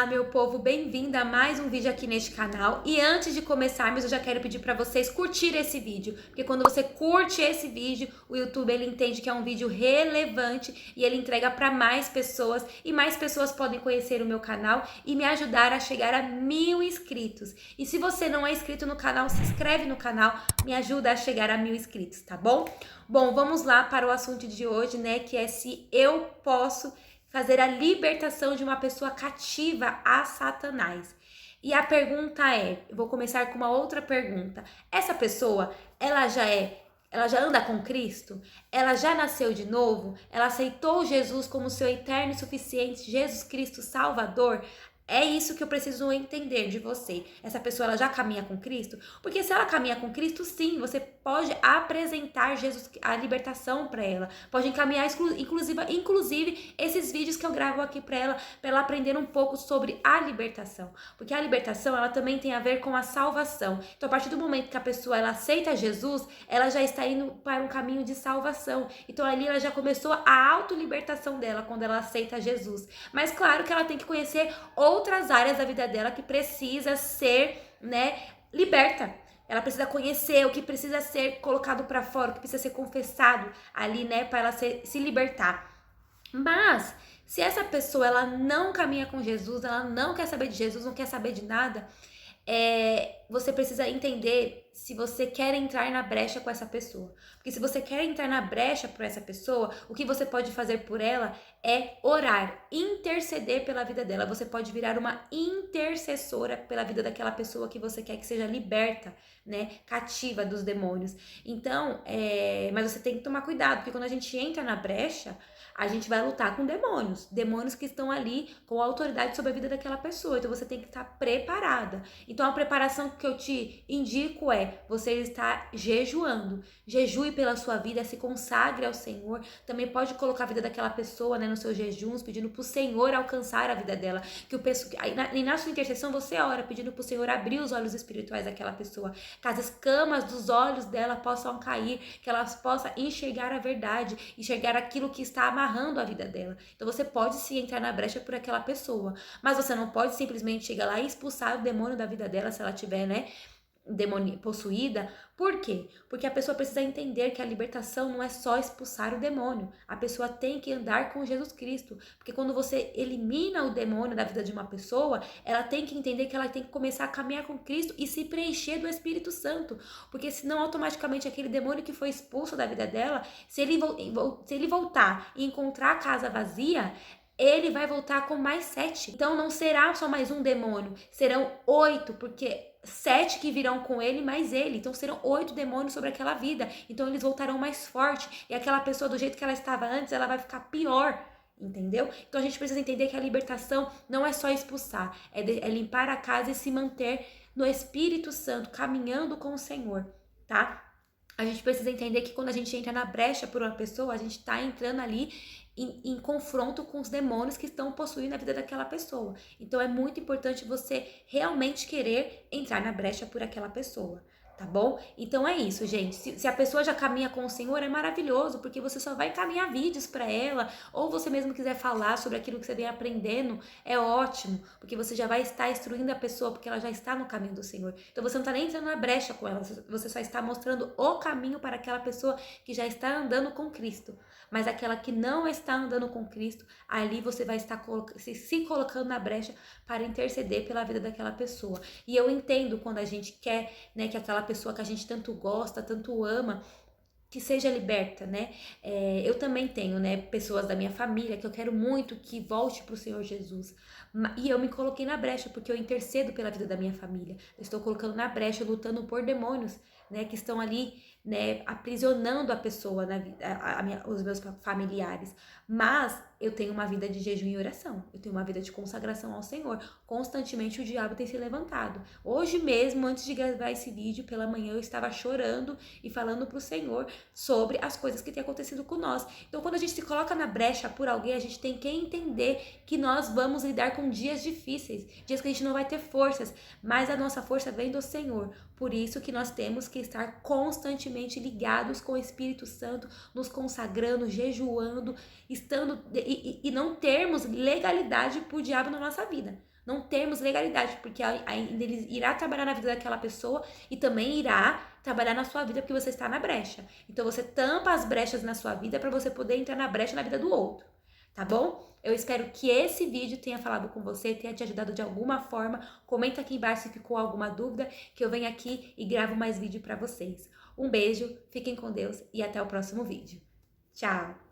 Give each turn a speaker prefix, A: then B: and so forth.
A: Olá, meu povo, bem-vindo a mais um vídeo aqui neste canal. E antes de começarmos, eu já quero pedir para vocês curtir esse vídeo, porque quando você curte esse vídeo, o YouTube ele entende que é um vídeo relevante e ele entrega para mais pessoas e mais pessoas podem conhecer o meu canal e me ajudar a chegar a 1000 inscritos. E se você não é inscrito no canal, se inscreve no canal, me ajuda a chegar a 1000 inscritos, tá bom? Bom, vamos lá para o assunto de hoje, né, que é se eu posso fazer a libertação de uma pessoa cativa a Satanás. E a pergunta é, eu vou começar com uma outra pergunta. Essa pessoa, ela já anda com Cristo? Ela já nasceu de novo? Ela aceitou Jesus como seu eterno e suficiente Jesus Cristo Salvador? É isso que eu preciso entender de você. Essa pessoa ela já caminha com Cristo? Porque se ela caminha com Cristo, sim, você pode apresentar Jesus, a libertação para ela. Pode encaminhar inclusive esses vídeos que eu gravo aqui para ela aprender um pouco sobre a libertação. Porque a libertação ela também tem a ver com a salvação. Então, a partir do momento que a pessoa ela aceita Jesus, ela já está indo para um caminho de salvação. Então, ali ela já começou a autolibertação dela quando ela aceita Jesus. Mas claro que ela tem que conhecer outras áreas da vida dela que precisa ser, liberta. Ela precisa conhecer o que precisa ser colocado para fora, o que precisa ser confessado ali, para ela se libertar. Mas se essa pessoa ela não caminha com Jesus, ela não quer saber de Jesus, não quer saber de nada, você precisa entender se você quer entrar na brecha com essa pessoa. Porque se você quer entrar na brecha por essa pessoa, o que você pode fazer por ela é orar, interceder pela vida dela. Você pode virar uma intercessora pela vida daquela pessoa que você quer que seja liberta, cativa dos demônios. Então, mas você tem que tomar cuidado, porque quando a gente entra na brecha, a gente vai lutar com demônios que estão ali com autoridade sobre a vida daquela pessoa. Então você tem que estar preparada. Então a preparação que eu te indico é você estar jejuando. Jejue pela sua vida, se consagre ao Senhor. Também pode colocar a vida daquela pessoa, nos seus jejuns, pedindo pro Senhor alcançar a vida dela. E na sua intercessão você ora pedindo pro Senhor abrir os olhos espirituais daquela pessoa. Que as escamas dos olhos dela possam cair, que ela possa enxergar a verdade, enxergar aquilo que está amarrando a vida dela. Então você pode sim entrar na brecha por aquela pessoa, mas você não pode simplesmente chegar lá e expulsar o demônio da vida dela se ela tiver, demônio possuída. Por quê? Porque a pessoa precisa entender que a libertação não é só expulsar o demônio. A pessoa tem que andar com Jesus Cristo. Porque quando você elimina o demônio da vida de uma pessoa, ela tem que entender que ela tem que começar a caminhar com Cristo e se preencher do Espírito Santo. Porque senão automaticamente aquele demônio que foi expulso da vida dela, se ele voltar e encontrar a casa vazia, ele vai voltar com mais 7. Então não será só mais um demônio, serão 8, porque 7 que virão com ele, mais ele. Então serão 8 demônios sobre aquela vida. Então eles voltarão mais forte. E aquela pessoa, do jeito que ela estava antes, ela vai ficar pior. Entendeu? Então a gente precisa entender que a libertação não é só expulsar, é limpar a casa e se manter no Espírito Santo, caminhando com o Senhor, tá? A gente precisa entender que quando a gente entra na brecha por uma pessoa, a gente está entrando ali em confronto com os demônios que estão possuindo a vida daquela pessoa. Então é muito importante você realmente querer entrar na brecha por aquela pessoa, tá bom? Então é isso, gente. Se a pessoa já caminha com o Senhor, é maravilhoso, porque você só vai encaminhar vídeos para ela, ou você mesmo quiser falar sobre aquilo que você vem aprendendo, é ótimo, porque você já vai estar instruindo a pessoa, porque ela já está no caminho do Senhor. Então você não está nem entrando na brecha com ela, você só está mostrando o caminho para aquela pessoa que já está andando com Cristo. Mas aquela que não está andando com Cristo, ali você vai estar se colocando na brecha para interceder pela vida daquela pessoa. E eu entendo quando a gente quer, que aquela pessoa que a gente tanto gosta, tanto ama, que seja liberta, eu também tenho, pessoas da minha família que eu quero muito que volte para o Senhor Jesus. E eu me coloquei na brecha porque eu intercedo pela vida da minha família. Eu estou colocando na brecha, lutando por demônios, que estão ali, aprisionando a pessoa, os meus familiares. Mas eu tenho uma vida de jejum e oração. Eu tenho uma vida de consagração ao Senhor. Constantemente o diabo tem se levantado. Hoje mesmo, antes de gravar esse vídeo, pela manhã eu estava chorando e falando pro Senhor sobre as coisas que têm acontecido com nós. Então, quando a gente se coloca na brecha por alguém, a gente tem que entender que nós vamos lidar com dias difíceis, dias que a gente não vai ter forças, mas a nossa força vem do Senhor. Por isso que nós temos que que estar constantemente ligados com o Espírito Santo, nos consagrando, jejuando, estando e não termos legalidade pro diabo na nossa vida. Não termos legalidade, porque ainda ele irá trabalhar na vida daquela pessoa e também irá trabalhar na sua vida porque você está na brecha. Então você tampa as brechas na sua vida para você poder entrar na brecha na vida do outro, tá bom? Eu espero que esse vídeo tenha falado com você, tenha te ajudado de alguma forma. Comenta aqui embaixo se ficou alguma dúvida, que eu venho aqui e gravo mais vídeo para vocês. Um beijo, fiquem com Deus e até o próximo vídeo. Tchau!